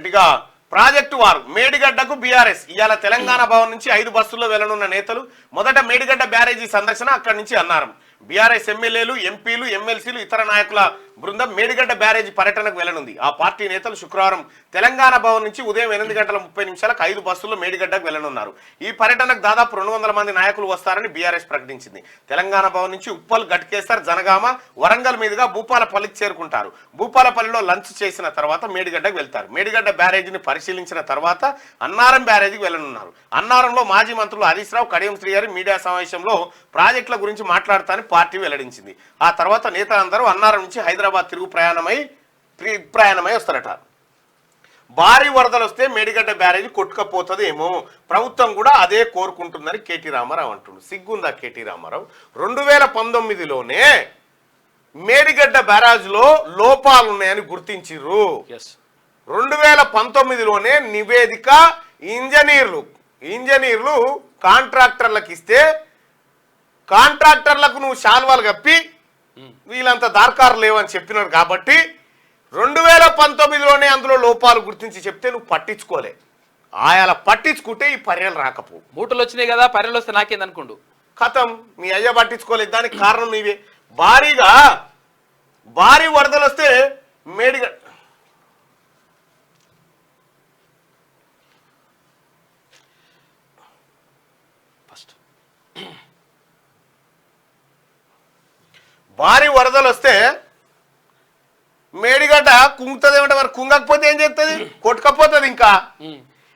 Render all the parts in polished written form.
ఇక ప్రాజెక్టు వారు మేడిగడ్డకు బీఆర్ఎస్ ఇవాళ తెలంగాణ భవన్ నుంచి 5 బస్సుల్లో వెళ్లనున్న నేతలు మొదట మేడిగడ్డ బ్యారేజీ సందర్శన, అక్కడి నుంచి అన్నారం. బీఆర్ఎస్ ఎమ్మెల్యేలు, ఎంపీలు, ఎమ్మెల్సీలు, ఇతర నాయకుల బృందం మేడిగడ్డ బ్యారేజీ పర్యటనకు వెళ్లనుంది. ఆ పార్టీ నేతలు శుక్రవారం తెలంగాణ భవన్ నుంచి ఉదయం 8:30 5 బస్సుల్లో మేడిగడ్డకు వెళ్లనున్నారు. ఈ పర్యటనకు దాదాపు 200 మంది నాయకులు వస్తారని బీఆర్ఎస్ ప్రకటించింది. తెలంగాణ భవన్ నుంచి ఉప్పల్, గట్కేసర్, జనగామ, వరంగల్ మీదుగా భూపాలపల్లికి చేరుకుంటారు. భూపాలపల్లిలో లంచ్ చేసిన తర్వాత మేడిగడ్డకు వెళ్తారు. మేడిగడ్డ బ్యారేజీని పరిశీలించిన తర్వాత అన్నారం బ్యారేజీకి వెళ్లనున్నారు. అన్నారంలో మాజీ మంత్రులు హరీష్ రావు, కడియం శ్రీహరి మీడియా సమావేశంలో ప్రాజెక్టుల గురించి మాట్లాడతానని పార్టీ వెల్లడించింది. ఆ తర్వాత నేతలందరూ అన్నారం నుంచి హైదరాబాద్ తిరుగు ప్రయాణమై వస్తారట. భారీ వరదలు వస్తే మేడిగడ్డ బ్యారేజీ కొట్టుకపోతుందేమో, ప్రభుత్వం కూడా అదే కోరుకుంటుందని కేటీ రామారావు అంటుండు. సిగ్గుందా కేటీ రామారావు? 2019లోనే మేడిగడ్డ బ్యారేజ్లో లోపాలున్నాయని గుర్తించిర్రు. 2019లోనే నివేదిక ఇంజనీర్లు కాంట్రాక్టర్లకు ఇస్తే కాంట్రాక్టర్లకు నువ్వు శాల్వాలు కప్పి వీళ్ళంతా దార్కారు లేవని చెప్పినారు. కాబట్టి 2019లోనే అందులో లోపాలు గుర్తించి చెప్తే నువ్వు పట్టించుకోలే. ఆయా పట్టించుకుంటే ఈ పర్యలు రాకపో. మూటలు వచ్చినాయి కదా, పర్యలు వస్తే నాకేందనుకోండు. కథం మీ అయ్య పట్టించుకోలేదు. దానికి కారణం నీవే. భారీ వరదలు వస్తే మేడిగడ్డ మేడిగడ్డ కుంగుతుంది ఏమంటే, మరి కుంగకపోతే ఏం చేస్తుంది? కొట్టుకపోతుంది. ఇంకా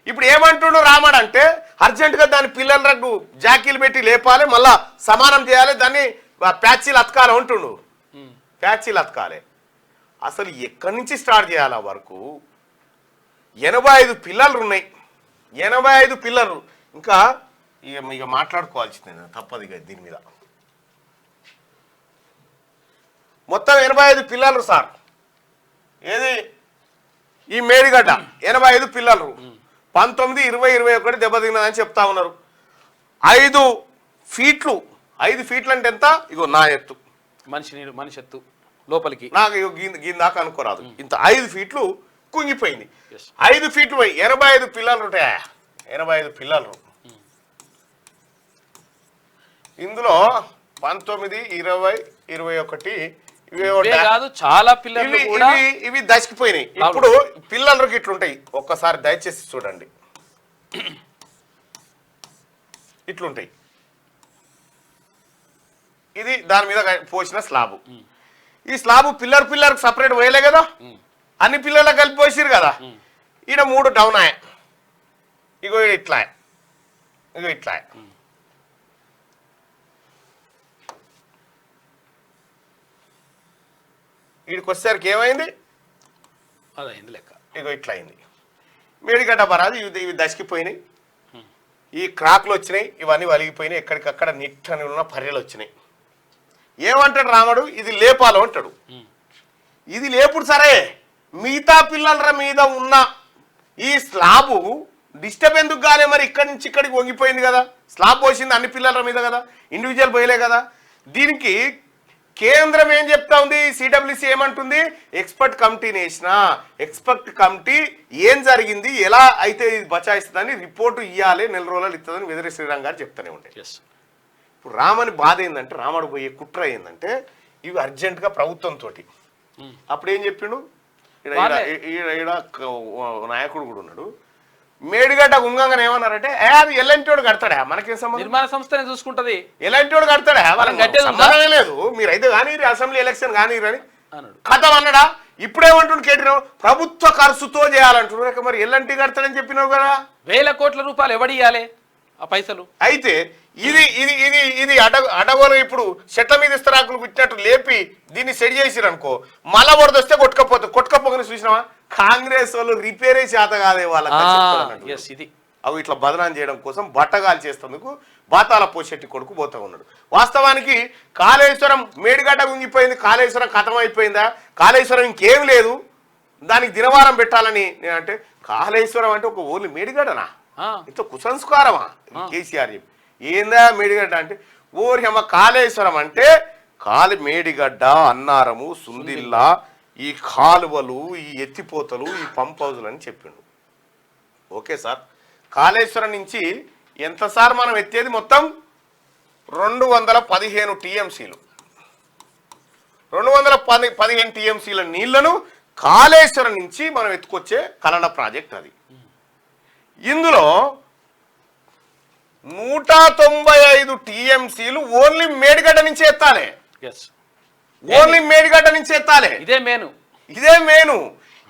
ఇప్పుడు ఏమంటుండు రామాడు అంటే, అర్జెంటుగా దాని పిల్లలకు జాకీలు పెట్టి లేపాలి, మళ్ళా సమానం చేయాలి, దాన్ని ప్యాచీలు అతకాలి అంటుండు. ప్యాచీలు అతకాలి. అసలు ఎక్కడి నుంచి స్టార్ట్ చేయాలి? ఆ వరకు 85 పిల్లలు ఉన్నాయి. 85 పిల్లలు ఇంకా ఇక మాట్లాడుకోవాల్సిందే, తప్పదు ఇక దీని మీద. మొత్తం 85 పిల్లలు సార్. ఏది ఈ మేడిగడ్డ 85 పిల్లలు. 19, 20, 21 దెబ్బతిన్నదని చెప్తా ఉన్నారు. 5 ఫీట్లు అంటే ఎంత? ఇగో నా ఎత్తు, మనిషి ఎత్తు లోపలికి నాకు దాకా అనుకోరాదు. ఇంత 5 ఫీట్లు కుంగిపోయింది. 5 ఫీట్లు పోయి 85 పిల్లలు ఉంటాయా? 85 పిల్లలు. ఇందులో 19, 20, 21 కాదు, చాలా పిల్లలు ఇవి దశకిపోయినాయి. ఇప్పుడు పిల్లలకి ఇట్లుంటాయి. ఒక్కసారి దయచేసి చూడండి. ఇట్లుంటాయి. ఇది దాని మీద పోసిన స్లాబు. ఈ స్లాబు పిల్లర్ సపరేట్ పోయలే కదా, అన్ని పిల్లలకు కలిపి పోసిరు కదా. ఈడ 3 డౌన్ అయ్యా. ఇగో ఇట్లా వీడికి వచ్చేసరికి ఏమైంది? అదైంది లెక్క. ఇగో ఇట్లా అయింది. మేడిగడ్డ బరాదు ఇవి దశకిపోయినాయి. ఈ క్రాక్లు వచ్చినాయి, ఇవన్నీ వలిగిపోయినాయి. ఎక్కడికక్కడ నిట్టని ఉన్న పర్యలు వచ్చినాయి. ఏమంటాడు రాముడు? ఇది లేపాలు అంటాడు. ఇది లేపుడు సరే, మిగతా పిల్లల మీద ఉన్న ఈ స్లాబు డిస్టర్బ్ ఎందుకు కాలే? మరి ఇక్కడి నుంచి ఇక్కడికి వంగిపోయింది కదా. స్లాబ్ పోసింది అన్ని పిల్లల మీద కదా, ఇండివిజువల్ పోయలే కదా. దీనికి కేంద్రం ఏం చెప్తా ఉంది? సిడబ్ల్యూసి ఏమంటుంది? ఎక్స్పర్ట్ కమిటీని వేసిన ఎక్స్పర్ట్ కమిటీ ఏం జరిగింది, ఎలా అయితే ఇది బచాయిస్తుందని రిపోర్టు ఇవ్వాలి, 4 రోజులు ఇస్తుందని వెదిరే శ్రీరామ్ గారు చెప్తూనే ఉంటాయి. ఇప్పుడు రామని బాధ ఏంటంటే, రాముడు పోయే కుట్ర ఏంటంటే, ఇవి అర్జెంటుగా ప్రభుత్వంతో. అప్పుడు ఏం చెప్పిండు? ఈడ నాయకుడు కూడా ఉన్నాడు. మేడిగడ్డ గుంగంగానే ఏమన్నారంటే, అది ఎలాంటివాడు కడతాడా, మనకేం సంబంధం, నిర్మాణ సంస్థనే చూసుకుంటది, ఎలాంటివాడు కడతాడా, సంబంధమే లేదు, మీరైతే కానీ అసెంబ్లీ ఎలక్షన్ కానీ అని కథం అన్నాడా. ఇప్పుడేమంటుండు కేటీరావు? ప్రభుత్వ ఖర్చుతో చేయాలంటున్నారు. మరి ఎల్లంటి కడతాడని చెప్పినావు కదా. 1000 కోట్ల రూపాయలు ఎవడియాలి ఆ పైసలు? అయితే ఇది అడగోలు ఇప్పుడు చెట్ల మీద ఇస్తరాకులు గుట్టినట్టు లేపి దీన్ని సెట్ చేసిరు అనుకో, మళ్ళా వరదొస్తే కొట్టుకపోకని చూసినావా? కాంగ్రెస్ వాళ్ళు రిపేరే చేత కాదే వాళ్ళకి. అవి ఇట్లా బదనాం చేయడం కోసం బట్టగాలు చేసేందుకు బాతాల పోషెట్టి కొడుకు పోతా ఉన్నాడు. వాస్తవానికి కాళేశ్వరం మేడిగడ్డ ఉంగిపోయింది, కాళేశ్వరం కథం అయిపోయిందా, కాళేశ్వరం ఇంకేం లేదు, దానికి దినవారం పెట్టాలని అంటే, కాళేశ్వరం అంటే ఒక ఓన్లీ మేడిగడ్డనా? ఇంత కుసంస్కారమా? కేసీఆర్ ఏందా మేడిగడ్డ అంటే, ఓరి అమ్మ కాళేశ్వరం అంటే మేడిగడ్డ, అన్నారము, సుందిల్లా, ఈ కాలువలు, ఈ ఎత్తిపోతలు, ఈ పంప్ హౌజులు అని చెప్పిండు. ఓకే సార్, కాళేశ్వరం నుంచి ఎంత సార్ మనం ఎత్తేది? మొత్తం 215 టీఎంసీలు. 215 టీఎంసీల నీళ్లను కాళేశ్వరం నుంచి మనం ఎత్తుకొచ్చే కలన ప్రాజెక్ట్ అది. ఇందులో 195 టీఎంసీలు ఓన్లీ మేడిగడ్డ నుంచి ఎత్తాలి. ఓన్లీ మేడిగడ్డ నుంచి ఎత్తాలి. ఇదే మేను.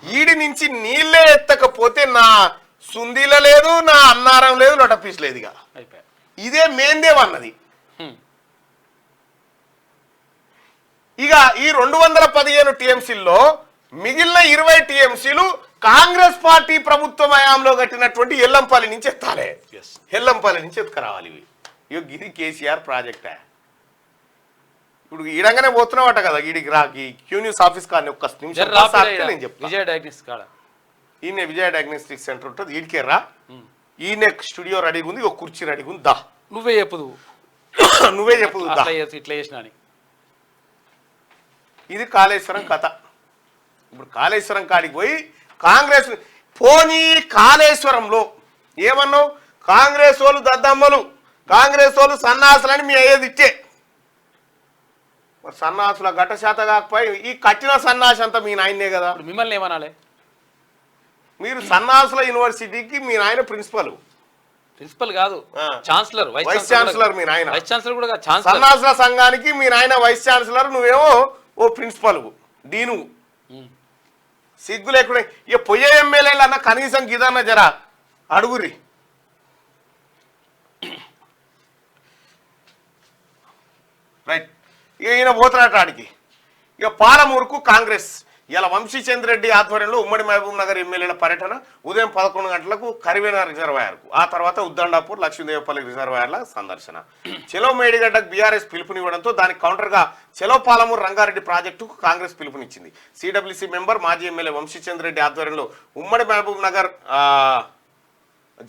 ఈడి నుంచి నీళ్ళే ఎత్తకపోతే నా సుందీల లేదు, నా అన్నారం లేదు, లొటపీస్ లేదు. ఇదే మేందేవ్ అన్నది. ఇక ఈ 215 టీఎంసీల్లో మిగిలిన 20 టీఎంసీలు కాంగ్రెస్ పార్టీ ప్రభుత్వం హయాంలో కట్టినటువంటి ఎల్లంపల్లి నుంచి ఎత్తాలి. ఎల్లంపల్లి నుంచి ఎత్తుకురావాలి. ఇది కేసీఆర్ ప్రాజెక్టే. ఇప్పుడు ఈడంగానే పోతున్నావట కదా ఈడికి రాకి క్యూ న్యూస్ ఆఫీస్ కానీ ఒక్క నిమిషం నేను చెప్తాను. ఈయన విజయ డయాగ్నోస్టిక్ సెంటర్ ఉంటుంది, ఈడికే రా. ఈయన స్టూడియో రెడీగా ఉంది, ఒక కుర్చీ రెడీగా ఉంది, దా నువ్వే చెప్పుదు ఇట్లా చేసిన. ఇది కాళేశ్వరం కథ. ఇప్పుడు కాళేశ్వరం కాడికి పోయి కాంగ్రెస్ పోనీ కాళేశ్వరంలో ఏమన్నావు? కాంగ్రెస్ వాళ్ళు దద్దమ్మలు, కాంగ్రెస్ వాళ్ళు సన్నాసులని మీ అయ్యేది ఇచ్చే. సన్నాసుల గట్ట శాత కాకపోయి ఈ కట్టిన సన్నాసి అంతా మీ నాయనే కదా. మిమ్మల్ని ఏమనాలి? మీరు సన్నాసుల యూనివర్సిటీకి మీ నాయన ప్రిన్సిపల్ కాదు, ఛాన్సలర్, వైస్ ఛాన్సలర్. మీ నాయన వైస్ ఛాన్సలర్ కూడా. సన్నాసుల సంఘానికి మీ నాయన వైస్ ఛాన్సలర్, నువ్వేమో ఓ ప్రిన్సిపల్ డీను. సిగ్గు లేకుండా ఇక పొయ్యే ఎమ్మెల్యేలు అన్న కనీసం గిదన్న జరా అడుగురి. రైట్, ఇక ఈయన పోతున్నాడు ఆడికి. ఇక పాలమూరుకు కాంగ్రెస్ ఇలా వంశీచంద్ర రెడ్డి ఆధ్వర్యంలో ఉమ్మడి మహబూబ్ నగర్ ఎమ్మెల్యేల పర్యటన. ఉదయం 11 గంటలకు కరివేన రిజర్వాయర్కు, ఆ తర్వాత ఉద్దండాపూర్, లక్ష్మీదేవపల్లి రిజర్వాయర్ల సందర్శన. చెలో మేడిగడ్డకు బీఆర్ఎస్ పిలుపునివ్వడంతో దానికి కౌంటర్గా చెలో పాలమూరు రంగారెడ్డి ప్రాజెక్టుకు కాంగ్రెస్ పిలుపునిచ్చింది. సిడబ్ల్యూసీ మెంబర్ మాజీ ఎమ్మెల్యే వంశీచంద్ర రెడ్డి ఆధ్వర్యంలో ఉమ్మడి మహబూబ్ నగర్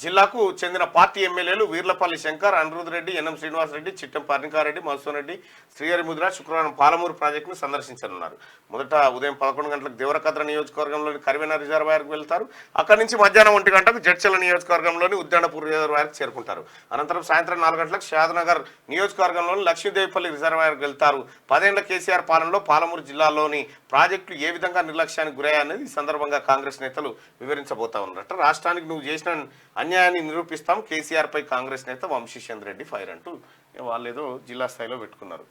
జిల్లాకు చెందిన పార్టీ ఎమ్మెల్యేలు వీర్లపల్లి శంకర్, అనిరుద్ రెడ్డి, ఎన్ఎం శ్రీనివాసరెడ్డి, చిట్టం పర్ణికారెడ్డి, మధుసూన్ రెడ్డి, శ్రీహరి ముద్ర శుక్రవారం పాలమూరు ప్రాజెక్టును సందర్శించనున్నారు. మొదట ఉదయం 11 గంటలకు దేవరకద్ర నియోజకవర్గంలోని కరివేన రిజర్వాయర్కు వెళ్తారు. అక్కడి నుంచి మధ్యాహ్నం 1 గంటకు జడ్చల నియోజకవర్గంలోని ఉద్దండపూర్ రిజర్వాయర్కు చేరుకుంటారు. అనంతరం సాయంత్రం 4 గంటలకు షాద్నగర్ నియోజకవర్గంలోని లక్ష్మీదేవిపల్లి రిజర్వాయర్కు వెళ్తారు. 10 ఏళ్ల కేసీఆర్ పాలనలో పాలమూరు జిల్లాలోని ప్రాజెక్టులు ఏ విధంగా నిర్లక్ష్యానికి గురయ్యాయనేది ఈ సందర్భంగా కాంగ్రెస్ నేతలు వివరించబోతా ఉన్నారట. రాష్ట్రానికి నువ్వు చేసిన అన్యాయాన్ని నిరూపిస్తాం, కేసీఆర్ పై కాంగ్రెస్ నేత వంశీచంద్ర రెడ్డి ఫైర్ అంటూ వాళ్ళు ఏదో జిల్లా స్థాయిలో పెట్టుకున్నారు.